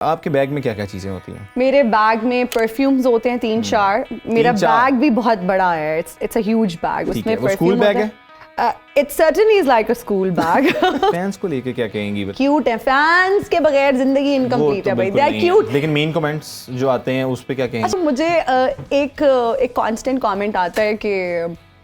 आपके बैग में क्या क्या चीजें होती हैं? मेरे बैग में परफ्यूम्स होते हैं 3-4। मेरा बैग भी बहुत बड़ा है, इट्स अ ह्यूज बैग। उसमें वो स्कूल बैग है? It certainly is like a school bag. Fans को लेके क्या कहेंगी? क्यूट है, फैंस के बगैर जिंदगी इनकम्प्लीट है भाई, दे आर क्यूट। लेकिन मेन कमेंट्स जो आते हैं उस पे क्या कहेंगी? अच्छा, मुझे एक कांस्टेंट कमेंट आता है कि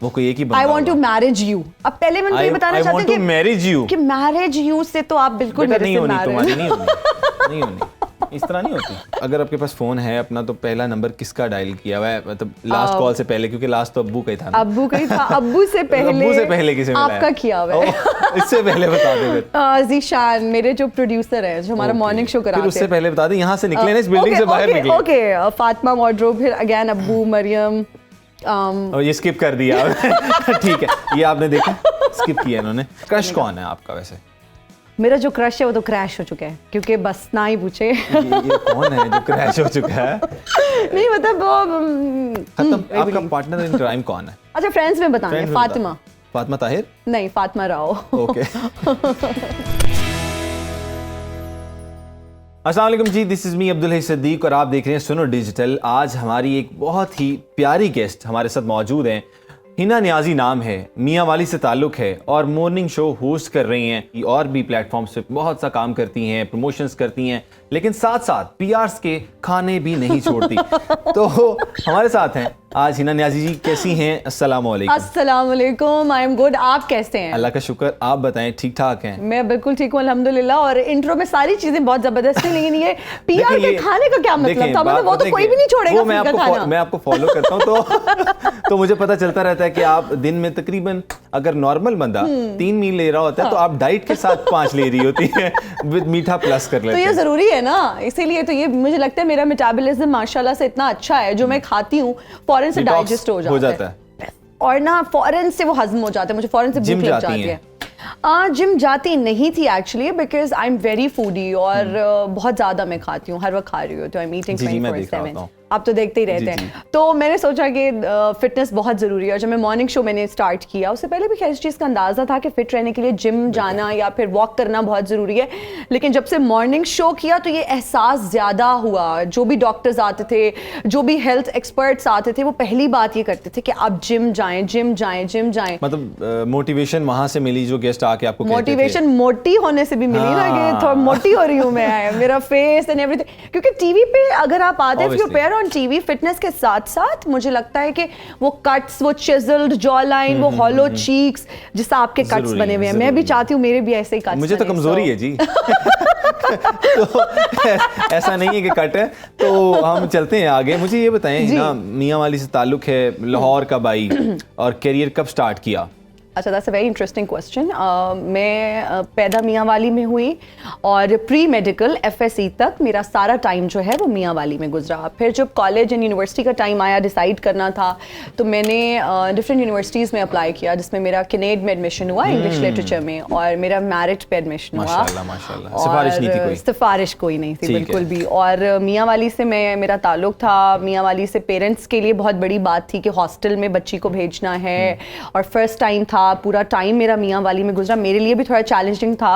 वो कोई एक ही बंदा I want to marry you। अब पहले मैं ये बताना चाहती हूँ कि मैरिज यू से तो आप बिल्कुल मेरे से मैरिज नहीं होनी, इस तरह नहीं होती। अगर आपके पास फोन है अपना तो पहला नंबर किसका डायल किया हुआ है, मतलब लास्ट कॉल से पहले? क्योंकि लास्ट तो अब्बू का ही था ना। अब्बू का ही था। अब्बू से पहले किसे आपका किया हुआ है। इससे पहले बता दे फिर। ज़ीशान मेरे जो प्रोड्यूसर हैं, जो हमारा मॉर्निंग शो कराते हैं, उससे पहले बता दे यहाँ से निकले ना, इस बिल्डिंग से बाहर निकले। ओके, फातिमा वार्डरोब, फिर अगेन अब्बू, मरियम। और ये स्किप कर दिया। ठीक है, ये आपने देखा, स्किप किया इन्होंने। क्रश कौन है आपका वैसे? मेरा जो क्रश है वो तो क्रैश हो चुका है, क्योंकि बस ना ही पूछे। ये कौन है जो क्रैश हो चुका है? नहीं मतलब वो खत्म। आपका पार्टनर इन क्राइम कौन है? अच्छा, फ्रेंड्स में बताना है। फातिमा ताहिर? नहीं, फातिमा राव। ओके। अस्सलाम वालेकुम जी, दिस इज मी अब्दुल हई सिद्दीक और आप देख रहे हैं सुनो डिजिटल। आज हमारी एक बहुत ही प्यारी गेस्ट हमारे साथ मौजूद हैं। हिना नियाजी नाम है, मियाँ वाली से ताल्लुक़ है और मॉर्निंग शो होस्ट कर रही हैं। और भी प्लेटफॉर्म्स पे बहुत सा काम करती हैं, प्रमोशंस करती हैं, लेकिन साथ साथ पीआर्स के खाने भी नहीं छोड़ती। तो हमारे साथ हैं आज हिना नियाजी जी। कैसी हैं? अस्सलाम वालेकुम। अस्सलाम वालेकुम, आई एम गुड। आप कैसे हैं? अल्लाह का शुक्र, आप बताएं। ठीक ठाक हैं? मैं बिल्कुल ठीक हूँ अल्हम्दुलिल्लाह। और इंट्रो में सारी चीजें बहुत जबरदस्त थी, लेकिन ये पीआर के खाने का क्या मतलब था? मतलब वो तो कोई भी नहीं छोड़ेगा। मैं आपको फॉलो करता हूँ तो मुझे पता चलता रहता है कि आप दिन में तकरीबन, अगर नॉर्मल बंदा 3 मील ले रहा होता है तो आप डाइट के साथ 5 ले रही होती है, विद मीठा प्लस कर लेते हैं। तो ये जरूरी है ना, इसीलिए तो ये मुझे लगता है मेरा मेटाबॉलिज्म माशाल्लाह से इतना अच्छा है, जो मैं खाती हूँ फौरन से डाइजेस्ट हो जाता है और ना फौरन से वो हजम हो जाता है, मुझे फौरन से भूख लग जाती है। जिम जाती नहीं थी actually, because I am very foodie और बहुत ज्यादा मैं खाती हूँ, हर वक्त खा रही हूँ, तो आई एम ईटिंग 24/7। आप तो देखते ही रहते हैं। तो मैंने सोचा कि फिटनेस बहुत ज़रूरी है। और जब मैं मॉर्निंग शो मैंने स्टार्ट किया, उससे पहले भी खैर इस चीज़ का अंदाज़ा था कि फिट रहने के लिए जिम जाना या फिर वॉक करना बहुत ज़रूरी है, लेकिन जब से मॉर्निंग शो किया तो ये एहसास ज़्यादा हुआ। जो भी डॉक्टर्स आते थे, जो भी हेल्थ एक्सपर्ट्स आते थे, वो पहली बात ये करते थे कि आप जिम जाएं। मतलब मोटिवेशन वहाँ से मिली जो गेस्ट आके आपको मोटिवेशन मोटी होने से भी मिली ना, कि थोड़ा मोटी हो रही हूँ मैं, मेरा फेस एंड एवरीथिंग। क्योंकि टीवी पे अगर आप आते हैं ऑन टीवी, फिटनेस के साथ साथ मुझे लगता है कि वो कट्स, वो चिजल्ड जॉ लाइन, वो हॉलो चीक्स, जिससे आपके कट्स बने हुए हैं। मैं भी चाहती हूँ मेरे भी ऐसे ही कट्स। मुझे तो कमजोरी है जी। तो ऐसा नहीं है कि कट है। तो हम चलते हैं आगे। मुझे ये बताएं ना, मियाँ वाली से ताल्लुक है, लाहौर कब आई और करियर कब स्टार्ट किया? अच्छा, that's a very interesting question. मैं पैदा मियाँ वाली में हुई और प्री मेडिकल FSE तक मेरा सारा टाइम जो है वो मियाँ वाली में गुजरा। फिर जब कॉलेज एंड यूनिवर्सिटी का टाइम आया, डिसाइड करना था, तो मैंने डिफरेंट यूनिवर्सिटीज़ में अप्लाई किया, जिसमें मेरा किनेड में एडमिशन हुआ इंग्लिश लिटरेचर में, और मेरा मेरिट पे एडमिशन हुआ। माशाल्लाह। सिफारिश नहीं थी कोई? सिफारिश कोई नहीं थी बिल्कुल भी। और मियाँ वाली से मेरा ताल्लुक था। मियाँ वाली से पेरेंट्स के लिए बहुत बड़ी बात थी कि हॉस्टल में बच्ची को भेजना है, और फर्स्ट टाइम था, पूरा टाइम मेरा मियाँ वाली में गुजरा। मेरे लिए भी थोड़ा चैलेंजिंग था,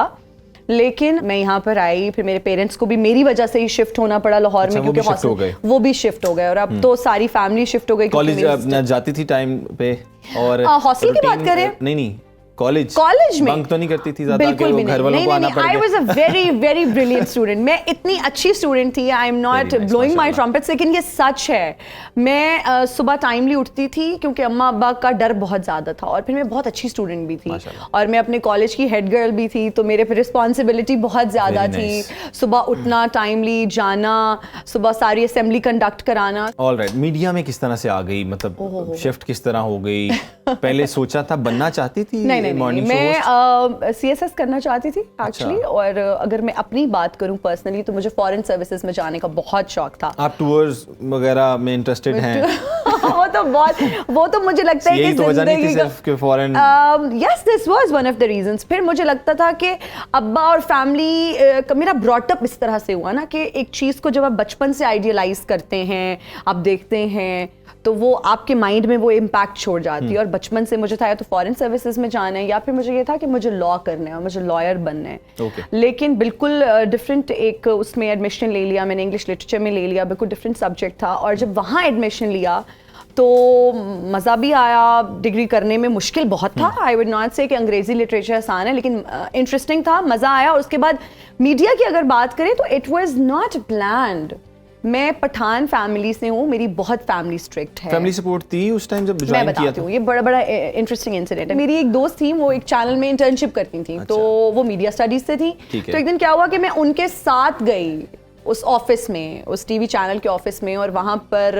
लेकिन मैं यहाँ पर आई। फिर मेरे पेरेंट्स को भी मेरी वजह से ही शिफ्ट होना पड़ा लाहौर में, क्योंकि वो भी शिफ्ट हो गए और अब तो सारी फैमिली शिफ्ट हो गई। कॉलेज जाती थी टाइम पे? और हॉस्टल की बात करें? नहीं, कॉलेज में बंक तो नहीं करती थी ज़्यादा? बिल्कुल भी नहीं। I was a very brilliant student. मैं इतनी अच्छी स्टूडेंट थी, आई am not blowing my trumpets, लेकिन ये सच है। मैं सुबह टाइमली उठती थी, क्योंकि अम्मा अब्बा का डर बहुत ज़्यादा था, और फिर मैं बहुत अच्छी स्टूडेंट भी थी, और मैं अपने कॉलेज की हेड गर्ल भी थी, तो मेरे पे रिस्पॉन्सिबिलिटी बहुत ज़्यादा थी। सुबह उठना, टाइमली जाना, सुबह सारी असेंबली कंडक्ट कराना। ऑलराइट, मीडिया में किस तरह से आ गई, मतलब शिफ्ट किस तरह हो गई? पहले सोचा था, बनना चाहती थी? नहीं, मैं CSS करना चाहती थी एक्चुअली। और अगर मैं अपनी बात करूं पर्सनली, तो मुझे फॉरेन सर्विसेज में जाने का बहुत शौक था। आप टूर्स वगैरह में इंटरेस्टेड हैं? वो वो तो मुझे लगता है कि जिंदगी का yes this was one of the reasons. फिर मुझे लगता था कि अब्बा और फैमिली मेरा ब्रॉटअप इस तरह से हुआ ना कि एक चीज़ को जब आप बचपन से आइडियलाइज करते हैं, आप देखते हैं, तो वो आपके माइंड में वो इम्पैक्ट छोड़ जाती है। और बचपन से मुझे था या तो फॉरेन सर्विसेज में जाना है या फिर मुझे ये था कि मुझे लॉ करना है और मुझे लॉयर बनना है। लेकिन बिल्कुल डिफरेंट एक उसमें एडमिशन ले लिया मैंने, इंग्लिश लिटरेचर में ले लिया, बिल्कुल डिफरेंट सब्जेक्ट था। और जब वहाँ एडमिशन लिया तो मज़ा भी आया, डिग्री करने में मुश्किल बहुत था। आई वुड नॉट से कि अंग्रेज़ी लिटरेचर आसान है, लेकिन इंटरेस्टिंग था, मज़ा आया। और उसके बाद मीडिया की अगर बात करें तो इट वाज नॉट प्लान्ड। मैं पठान फैमिली से हूँ, मेरी बहुत फैमिली स्ट्रिक्ट है। फैमिली सपोर्ट थी उस टाइम जब ज्वाइन किया था? ये बड़ा इंटरेस्टिंग इंसिडेंट है। मेरी एक दोस्त थी, वो एक चैनल में इंटर्नशिप करती थी। तो वो मीडिया स्टडीज से थी। तो एक दिन क्या हुआ कि मैं उनके साथ गई उस ऑफिस में, उस टीवी चैनल के ऑफिस में, और वहाँ पर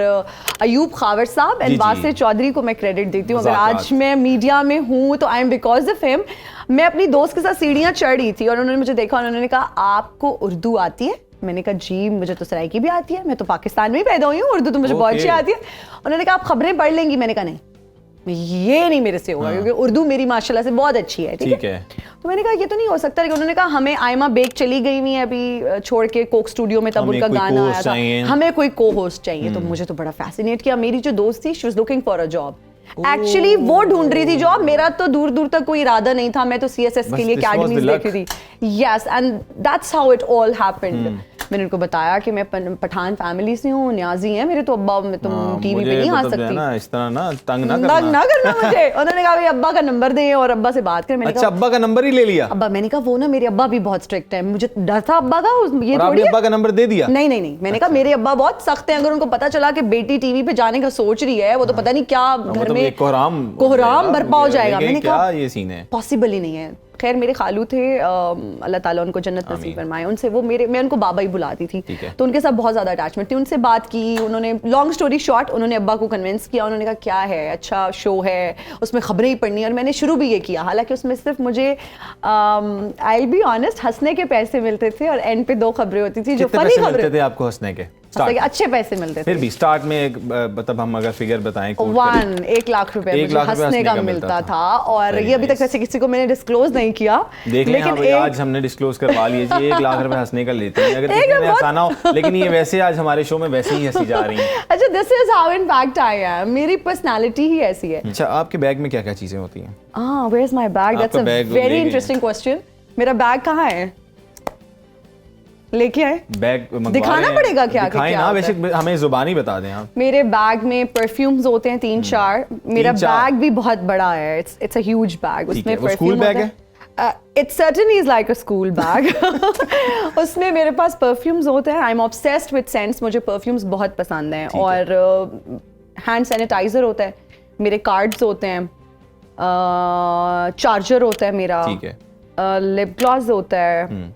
अयूब खावर साहब एंड वासिर चौधरी को मैं क्रेडिट देती हूँ। अगर आज मैं मीडिया में हूँ तो I am because of him. मैं अपनी दोस्त के साथ सीढ़ियाँ चढ़ रही थी और उन्होंने मुझे देखा और उन्होंने कहा आपको उर्दू आती है? मैंने कहा जी मुझे तो सराइकी भी आती है, मैं तो पाकिस्तान में ही पैदा हुई हूँ, उर्दू तो मुझे बहुत अच्छी आती है। उन्होंने कहा आप खबरें पढ़ लेंगी? मैंने कहा नहीं, ये नहीं मेरे से होगा, क्योंकि उर्दू मेरी माशाल्लाह से बहुत अच्छी है। ठीक है। तो मैंने कहा ये तो नहीं हो सकता। लेकिन उन्होंने कहा हमें आयमा बेग चली गई हुई है अभी छोड़ के कोक स्टूडियो में, तब उनका गाना आया था, हमें कोई को होस्ट चाहिए। तो मुझे तो बड़ा फैसिनेट किया। मेरी जो दोस्त थी she was looking for a job, actually वो ढूंढ रही थी जॉब, मेरा तो दूर दूर तक कोई इरादा नहीं था। मैं तो CSS के लिए अकेडमीज देख रही थी। Yes, and that's how it all happened. मैंने उनको बताया कि मैं पठान फैमिली से हूँ, न्याजी है मेरे, तो अब्बा मैं तुम टीवी पे नहीं आ सकती ना, इस तरह ना तंग ना करना मुझे। उन्होंने कहा भाई अब्बा का नंबर दें और अब्बा से बात करें। मैंने अच्छा, अब्बा का नंबर ही ले लिया? अब्बा, मैंने कहा वो ना मेरे अब्बा भी बहुत स्ट्रिक्ट है, मुझे डर था अब्बा का। ये थोड़ी अब्बा का नंबर दे दिया? नहीं, मैंने कहा मेरे अब्बा बहुत सख्त हैं, अगर उनको पता चला कि बेटी टीवी पे जाने का सोच रही है, वो तो पता नहीं क्या घर में कोहराम बर्पा हो जाएगा। मैंने कहा ये सीन है, पॉसिबल ही नहीं है। खैर मेरे खालू थे, अल्लाह ताला उनको जन्नत नसीब फरमाए, उनसे वो मैं उनको बाबा ही बुलाती थी, तो उनके साथ बहुत ज़्यादा अटैचमेंट थी। उनसे बात की, उन्होंने लॉन्ग स्टोरी शॉर्ट, उन्होंने अब्बा को कन्विंस किया। उन्होंने कहा क्या है, अच्छा शो है, उसमें खबरें ही पढ़नी है। और मैंने शुरू भी ये किया, हालांकि उसमें सिर्फ मुझे आई विल बी ऑनेस्ट हंसने के पैसे मिलते थे और एंड पे 2 खबरें होती थी जो फनी खबरें थे। आपको हंसने के अच्छे पैसे मिलते थे? फिर भी स्टार्ट में मतलब हम अगर फिगर बताएं 1 लाख रुपए मुझे हंसने का मिलता था। और ये अभी तक वैसे किसी को मैंने डिस्क्लोज नहीं किया, लेकिन आज हमने डिस्क्लोज करवा लिया जी। 1 लाख रुपए हंसने का लेते हैं, अगर किसी ने हंसाना हो। लेकिन ये वैसे आज हमारे शो में वैसे ही हंसी जा रही है। अच्छा, this is how in fact I am, मेरी पर्सनालिटी ही ऐसी है। अच्छा, आपके बैग में क्या क्या चीजें होती हैं? Where is my bag? That's a very interesting question. मेरा बैग कहाँ है? लेके आए? बैग दिखाना पड़ेगा क्या? दिखाएं ना, वैसे हमें जुबानी बता दें आप। मेरे बैग में परफ्यूम्स होते हैं 3-4। मेरा बैग भी बहुत बड़ा है, इट्स अ ह्यूज बैग। उसमें परफ्यूम बैग है? It certainly is like a school bag. उसमें मेरे पास परफ्यूम्स होते हैं। I'm obsessed with scents, मुझे परफ्यूम्स बहुत पसंद हैं। और हैंड सैनिटाइजर होता है, मेरे कार्ड्स होते हैं, चार्जर होता है मेरा, लिप ग्लॉस होता है,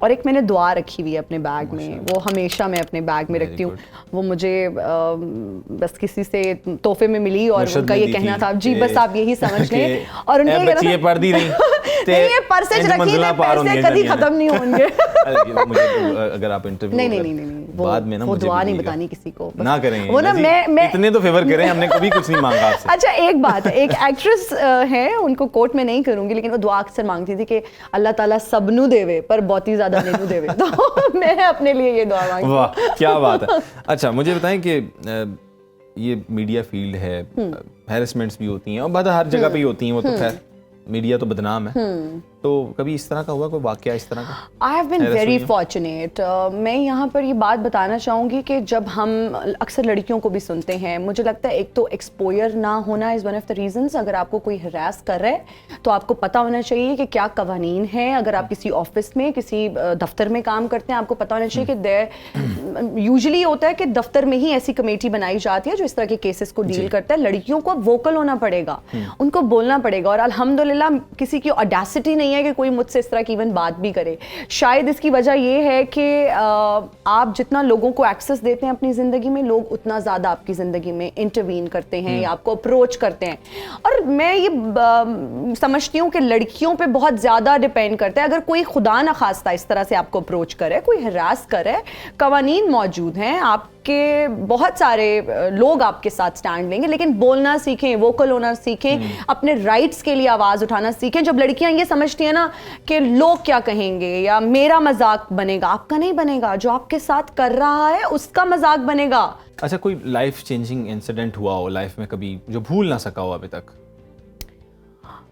और एक मैंने दुआ रखी हुई है अपने बैग में, वो हमेशा मैं अपने बैग में रखती हूँ। वो मुझे बस किसी से तोहफे में मिली और उनका ये कहना था जी बस आप यही समझ लें। और उनके ये पर्दी नहीं ये परसेज रखी थे, पैसे कभी खत्म नहीं होंगे। अगर आप इंटरव्यू नहीं बाद में ना वो दुआ नहीं बतानी किसी को, ना करेंगे वो ना मैं इतने तो फेवर करें, हमने कभी कुछ नहीं मांगा आपसे। अच्छा एक बात, एक एक्ट्रेस है, उनको कोट में नहीं करूंगी, लेकिन वो दुआ अक्सर मांगती थी कि अल्लाह ताला सबनू देवे पर बहुती ज्यादा नहीं देवे। तो मैं अपने लिए ये दुआ मांगती हूं। वाह क्या बात है। अच्छा मुझे बताएं कि ये मीडिया फील्ड है, हैरेसमेंट्स भी होती हैं और बात हर जगह पे ही होती हैं, वो तो खैर मीडिया तो बदनाम है। तो कभी इस तरह का हुआ कोई वाकया इस तरह का? I have been very fortunate. मैं यहाँ पर ये बात बताना चाहूँगी कि जब हम अक्सर लड़कियों को भी सुनते हैं, मुझे लगता है एक तो एक्सपोजर ना होना is one of the reasons. अगर आपको कोई हरास कर रहा है तो आपको पता होना चाहिए कि क्या कवानीन है। अगर आप किसी ऑफिस में किसी दफ्तर में काम करते हैं, आपको पता होना चाहिए कि यूजुअली होता है कि दफ्तर में ही ऐसी कमेटी बनाई जाती है जो इस तरह के केसेस को डील करता है। लड़कियों को वोकल होना पड़ेगा, उनको बोलना पड़ेगा। और अल्हम्दुलिल्लाह किसी की ऑडेसिटी नहीं है कि कोई मुझसे इस तरह की इवन बात भी करे। शायद इसकी वजह ये है कि आप जितना लोगों को एक्सेस देते हैं अपनी ज़िंदगी में, लोग उतना ज़्यादा आपकी ज़िंदगी में इंटरवीन करते हैं या आपको अप्रोच करते हैं। और मैं ये समझती हूँ कि लड़कियों पे बहुत ज़्यादा डिपेंड करता है। अगर कोई खुदा न खास्ता इस तरह से आपको अप्रोच करे, कोई हरास करे, कवानीन मौजूद हैं, आपके के बहुत सारे लोग आपके साथ स्टैंड लेंगे, लेकिन बोलना सीखें, वोकल होना सीखें, अपने राइट्स के लिए आवाज़ उठाना सीखें। जब लड़कियां ये समझती हैं ना कि लोग क्या कहेंगे या मेरा मजाक बनेगा, आपका नहीं बनेगा, जो आपके साथ कर रहा है उसका मजाक बनेगा। अच्छा, कोई लाइफ चेंजिंग इंसिडेंट हुआ हो लाइफ में कभी जो भूल ना सका हो अभी तक?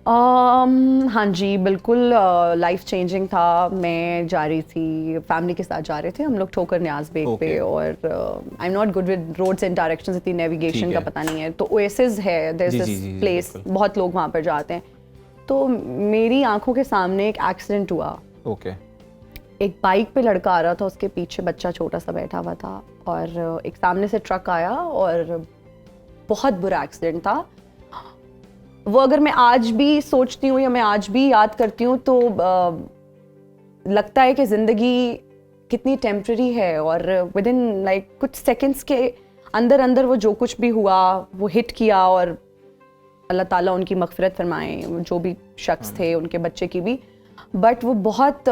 हाँ जी, बिल्कुल लाइफ चेंजिंग था। मैं जा रही थी, फैमिली के साथ जा रहे थे हम लोग ठोकर न्याज बेग पे, और I am not good with roads and directions, इतनी नेविगेशन का पता नहीं है। तो ओएसिस है, देयर इज दिस प्लेस, बहुत लोग वहाँ पर जाते हैं। तो मेरी आंखों के सामने एक एक्सीडेंट हुआ। ओके। एक बाइक पे लड़का आ रहा था, उसके पीछे बच्चा छोटा सा बैठा हुआ था, और एक सामने से ट्रक आया और बहुत बुरा एक्सीडेंट था वो। अगर मैं आज भी सोचती हूँ या मैं आज भी याद करती हूँ तो लगता है कि ज़िंदगी कितनी टेम्पररी है, और विद इन लाइक कुछ सेकंड्स के अंदर अंदर वो जो कुछ भी हुआ वो हिट किया, और अल्लाह ताला उनकी मग़फ़िरत फरमाए, जो भी शख्स थे, उनके बच्चे की भी। बट वो बहुत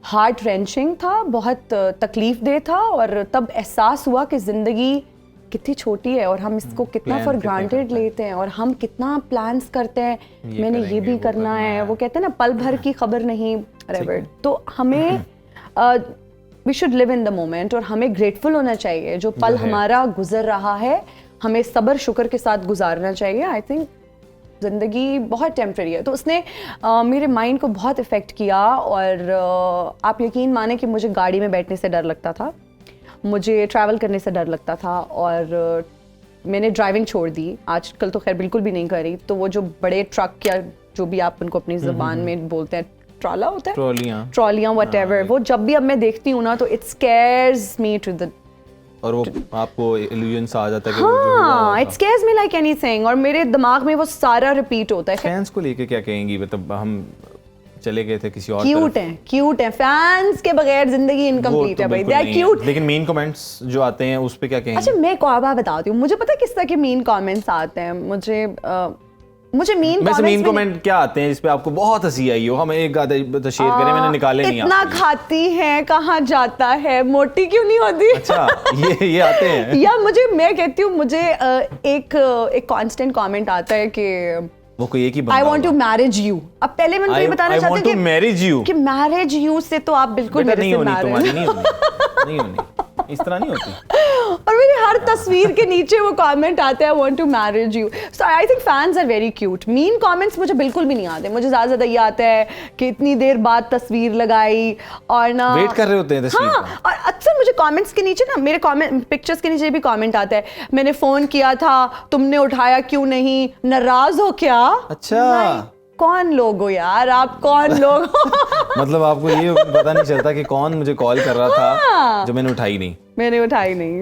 हार्ट रेंचिंग था, बहुत तकलीफ दे था, और तब एहसास हुआ कि ज़िंदगी कितनी छोटी है और हम इसको कितना फॉर ग्रांटेड लेते हैं, और हम कितना प्लान्स करते हैं, मैंने ये भी करना है, वो कहते हैं ना पल भर की खबर नहीं रेवर्ड। तो हमें we should live in the moment, और हमें ग्रेटफुल होना चाहिए जो पल हमारा गुजर रहा है, हमें सब्र शुक्र के साथ गुजारना चाहिए। आई थिंक ज़िंदगी बहुत टेम्पररी है। तो उसने मेरे माइंड को बहुत इफ़ेक्ट किया, और आप यकीन माने कि मुझे गाड़ी में बैठने से डर लगता था, मुझे ट्रैवल करने से डर लगता था, और मैंने ड्राइविंग छोड़ दी। आजकल तो खैर बिल्कुल भी नहीं करी। तो वो जो बड़े ट्रक या जो भी आप उनको अपनी ज़बान में बोलते हैं, ट्राला होता है, ट्रॉलियाँ व्हाटएवर, वो जब भी अब मैं देखती हूँ ना तो it scares me to the, और वो आपको इल्यूजन सा आ जाता है कि हाँ, it scares me like anything, और मेरे दिमाग में वो सारा रिपीट होता है। फैंस को लेके क्या कहेंगी? मतलब हम चले गए थे किसी और क्यूट हैं फैंस के बगैर जिंदगी इनकम्प्लीट है भाई, दे आर क्यूट। लेकिन मेन कमेंट्स जो आते हैं उस पे क्या कहेंगे? अच्छा, मैं को बात बताती हूँ, मुझे पता है किस तरह के मीन कमेंट्स आते हैं। मुझे मीन कमेंट क्या आते हैं जिसपे आपको बहुत हंसी आई हो? हमें एक आधा तो शेयर करें, मैंने निकाले नहीं। इतना खाती है, कहाँ जाता है, मोटी क्यों नहीं होती? अच्छा, ये आते हैं। या मैं कहती हूँ, मुझे एक कांस्टेंट कमेंट आता है कि वो कोई एक ही बंदा, I want to marry you। अब पहले मैं ये बताना चाहती हूँ कि मैरिज यू से तो आप बिल्कुल मेरे से नहीं होनी, इस तरह नहीं होती। और मेरी हर तस्वीर के नीचे वो कमेंट आता है I want to marry you। So I think fans are very cute। Mean comments मुझे बिल्कुल भी नहीं आते। मुझे ज़्यादा ये आता है कि इतनी देर बाद तस्वीर लगाई, और ना वेट कर रहे होते हैं तस्वीर का। हाँ, और अक्सर मुझे कमेंट्स के नीचे ना, मेरे पिक्चर्स के नीचे भी कमेंट आता है, मैंने फ़ोन किया था तुमने उठाया क्यों नहीं, नाराज़ हो क्या? अच्छा, कौन लोग हो यार आप, कौन लोग हो? मतलब आपको ये पता नहीं चलता कि कौन मुझे कॉल कर रहा था जो मैंने उठाई नहीं।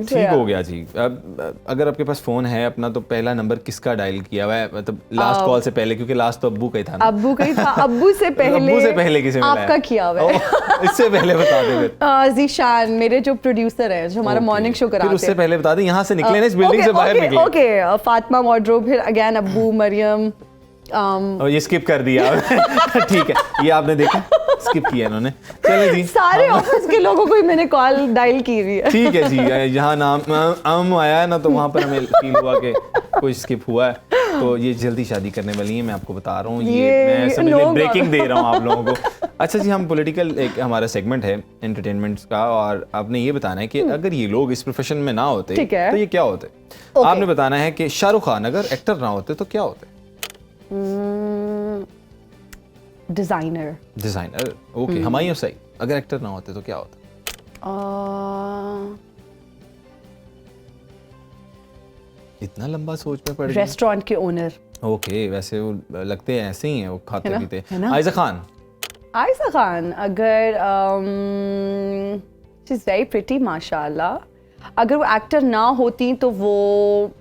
ठीक हो गया जी। अब अगर आपके पास फोन है अपना, तो पहला नंबर किसका डायल किया हुआ है? मतलब लास्ट कॉल से पहले, क्योंकि लास्ट तो अब्बू का ही था ना। अब्बू का ही था। अब्बू से पहले किसे आपका किया हुआ है? इससे पहले बता दे फिर। ज़ीशान, मेरे जो प्रोड्यूसर है, जो हमारा मॉर्निंग शो कराते हैं, उससे पहले बता दे, यहाँ से निकले ना, इस बिल्डिंग से बाहर निकले। ओके, फातिमा वार्डरोब, फिर अगेन अब्बू, मरियम, और ये स्किप कर दिया। ठीक है, ये आपने देखा, स्किप किया इन्होंने। चले जी, सारे ऑफिस के लोगों को ही मैंने कॉल डायल की हुई है। ठीक है जी, यहाँ नाम आया है ना, तो वहाँ पर हमें फील हुआ कि कोई स्किप हुआ है। तो ये जल्दी शादी करने वाली है, मैं आपको बता रहा हूँ। ये मैं समझ ले ब्रेकिंग दे रहा हूँ आप लोगों को। अच्छा जी, हम पॉलिटिकल एक हमारा सेगमेंट है एंटरटेनमेंट का, और आपने ये बताना है कि अगर ये लोग इस प्रोफेशन में ना होते तो ये क्या होते? आपने बताना है कि शाहरुख खान अगर एक्टर ना होते तो क्या होते? डिजाइनर। ओके। हुमायूं सईद अगर एक्टर ना होते तो क्या होता? इतना लंबा सोच में पड़ गया। रेस्टोरेंट के ओनर। ओके, वैसे वो लगते हैं ऐसे ही हैं, वो खाते पीते। आयशा खान अगर शी इज वेरी प्रिटी माशाल्लाह, अगर वो एक्टर ना होती तो वो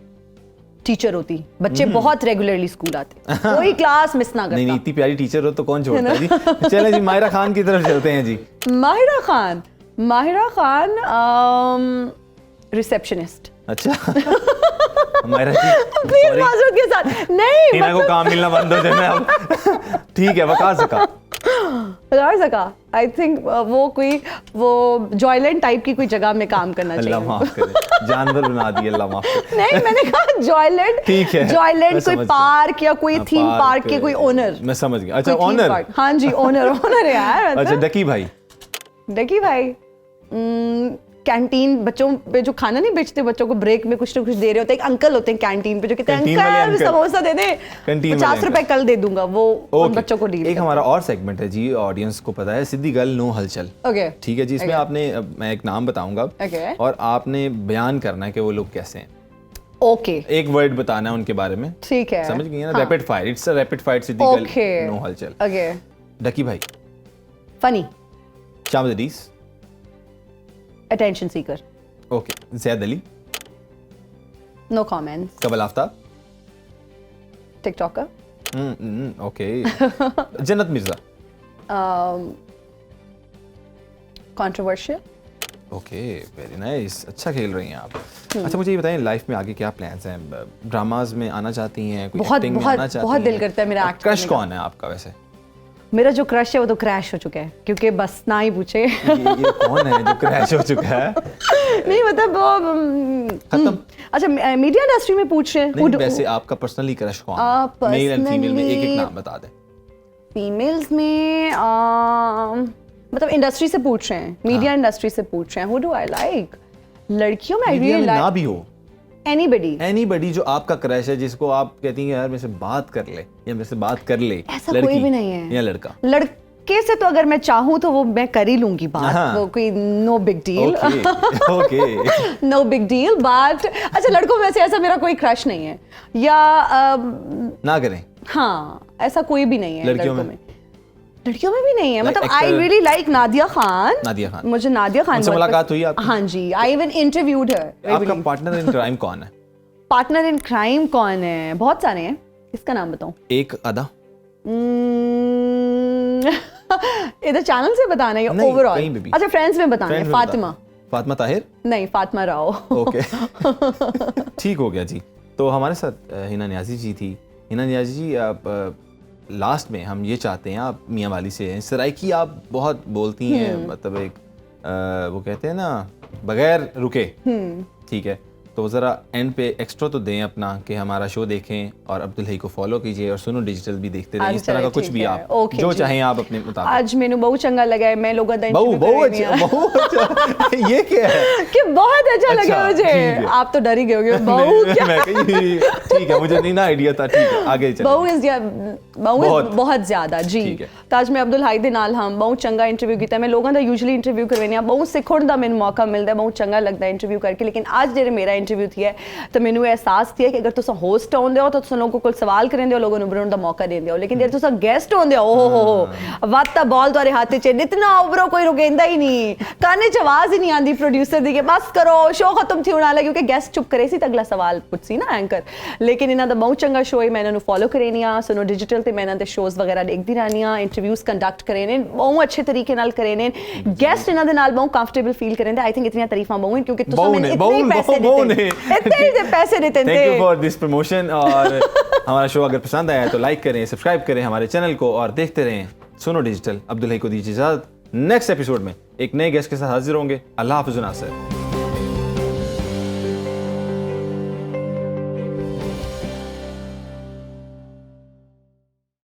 टीचर होती। बच्चे बहुत रेगुलरली स्कूल आते, कोई क्लास मिस ना करता। नहीं, इतनी प्यारी टीचर हो तो कौन छोड़ता है जी। चले जी, माहिरा खान की तरफ चलते हैं जी। माहिरा खान रिसेप्शनिस्ट। अच्छा। माहिरा जी प्लीज माजूद के साथ नहीं, इनको काम मिलना बंद हो जाए अब। ठीक है, वकार सका और सका आई थिंक वो जॉयलैंड टाइप की कोई जगह में काम करना चाहिए। अल्लाह माफ करे, जानवर बना दिए, अल्लाह माफ करे। नहीं, मैंने कहा जॉयलैंड, ठीक है, जॉयलैंड कोई पार्क या कोई थीम पार्क के कोई ओनर। मैं समझ गया, अच्छा ओनर, हाँ जी ओनर है यार। अच्छा डकी भाई कैंटीन बच्चों पे जो खाना नहीं बेचते, बच्चों को ब्रेक में कुछ ना कुछ दे रहे होते हैं, एक अंकल होते हैं कैंटीन पे जो कहते हैं अंकल समोसा दे दे, 50 रुपए कल दे दूंगा, वो उन बच्चों को डील। एक हमारा और सेगमेंट है जी, ऑडियंस को पता है, सिद्दी गर्ल नो हलचल। ओके ठीक है जी, इसमें आपने, मैं एक नाम बताऊंगा और आपने बयान करना है कि वो लोग कैसे हैं। ओके, एक वर्ड बताना है उनके बारे में, ठीक है, समझ गई ना? Rapid fire, it's a rapid fire. Siddi girl no हलचल। ओके, डकी भाई फनी, शामदीस, attention seeker. Okay, Zaid Ali, no comments, Kanwal Aftab, TikToker, okay, Jannat Mirza, controversial, okay, very nice, अच्छा खेल रही हैं आप। अच्छा मुझे ये बताएं, लाइफ में आगे क्या प्लान्स हैं? ड्रामाज में आना चाहती हैं, कोई एक्टिंग में आना चाहती हैं? बहुत दिल करता है मेरा एक्ट करने का। क्रश कौन है आपका वैसे? मेरा जो क्रश है वो तो क्रैश हो चुका है, क्योंकि बस ना ही पूछे। ये कौन है जो क्रैश हो चुका है? नहीं मतलब वो खत्म। अच्छा मीडिया इंडस्ट्री में पूछ रहे हैं? वैसे आपका पर्सनली क्रश कौन है? मेल एंड फीमेल में एक नाम बता दें। फीमेल्स में मतलब इंडस्ट्री से पूछ रहे हैं, मीडिया इंडस्ट्री से पूछ रहे हैं, हु डू आई लाइक? लड़कियों में आई रियली लाइक, ना भी हो एनीबडी जो आपका क्रश है, जिसको आप कहती हैं यार मेरे से बात कर ले, या मेरे से बात कर ले। ऐसा कोई भी नहीं है। या लड़के से तो अगर मैं चाहूँ तो वो मैं कर ही लूंगी बात, वो कोई no big deal, okay no big deal. But अच्छा लड़कों में से ऐसा मेरा कोई क्रश नहीं है, या ना करें। हाँ ऐसा कोई भी नहीं है लड़कियों में भी नहीं है। मतलब I really like Nadia Khan. मुझे नादिया खान से मुलाकात हुई आपकी? हाँ जी, आई इवन इंटरव्यूड हर। आपका पार्टनर इन क्राइम कौन है? पार्टनर इन क्राइम कौन है? बहुत सारे हैं, इसका नाम बताऊं? एक अदा इधर चैनल से बताना है या ओवरऑल? अच्छा फ्रेंड्स में बताना है। फातिमा ताहिर? नहीं, फातिमा राव। ओके ठीक हो गया जी। तो हमारे साथ हिना नियाजी जी थी। हिना नियाजी जी, आप लास्ट में हम ये चाहते हैं, आप मियाँ वाली से हैं, सराइकी आप बहुत बोलती हैं, मतलब एक वो कहते हैं ना बगैर रुके, ठीक है? तो ज़रा एंड पे एक्स्ट्रा तो दें अपना, कि हमारा शो देखें और अब्दुल हई को फॉलो कीजिए और सुनो डिजिटल भी देखते रहें। इस तरह का कुछ भी आप जो चाहें आप अपने मुताबिक। आज मैंने बहुत चंगा लगा है, मैं लोगों का बहुत अच्छा ये क्या है कि बहुत अच्छा लगा मुझे। आप तो डर ही गए होंगे। बहू ठीक है, मुझे नहीं ना आइडिया था। ठीक है आगे चलिए। बहू बहुत ज्यादा जी। ताज में अब्दुल हाई दे नाल हम बहुत चंगा इंटरव्यू किया। मैं लोगों का यूजुअली इंटरव्यू करवाने बहुत सिखण दा मैंने मौका मिलता है, बहुत चंगा लगता है इंटरव्यू करके। लेकिन आज जेरे मेरा इंटरव्यू थी है तो मैंने एहसास थी कि अगर तुम होस्ट होंदे हो तो तुम लोगों को सवाल करेंदे हो, लोगों ने बनाने का मौका देंदे हो। लेकिन जेरे तुम गेस्ट होंदे हो, ओहो वत बॉल तुम्हारे हाथ च, इतना उभरो कोई रुकेंदा ही नहीं, काने च आवाज ही नहीं आती प्रोड्यूसर दी कि बस करो शो खत्म थी होने वाला, क्योंकि गेस्ट चुप करे सी तो अगला सवाल पुछसी ना एंकर। लेकिन इन्हां दा बहुत चंगा शो है, मैं इन्हां नूं फॉलो करनी आ। सुनो डिजिटल ते मैं इन्हां दे शोज वगैरह देखदी रहनी आ, इंटरव्यूज कंडक्ट करे ने बहुत अच्छे तरीके नाल करे ने, गेस्ट इन्हां दे नाल बहुत कंफर्टेबल फील करें। आई थिंक इतनी तारीफां बहुत, क्योंकि तुम मैंने इतने पैसे देते thank you for this promotion. और हमारा शो अगर पसंद आया तो लाइक करें, सब्सक्राइब करें हमारे चैनल को और देखते रहें सुनो डिजिटल। अब्दुल हई को दीजिए इजाजत। नेक्स्ट एपिसोड में एक नए गेस्ट के साथ हाजिर होंगे। अल्लाह हाफ़िज़।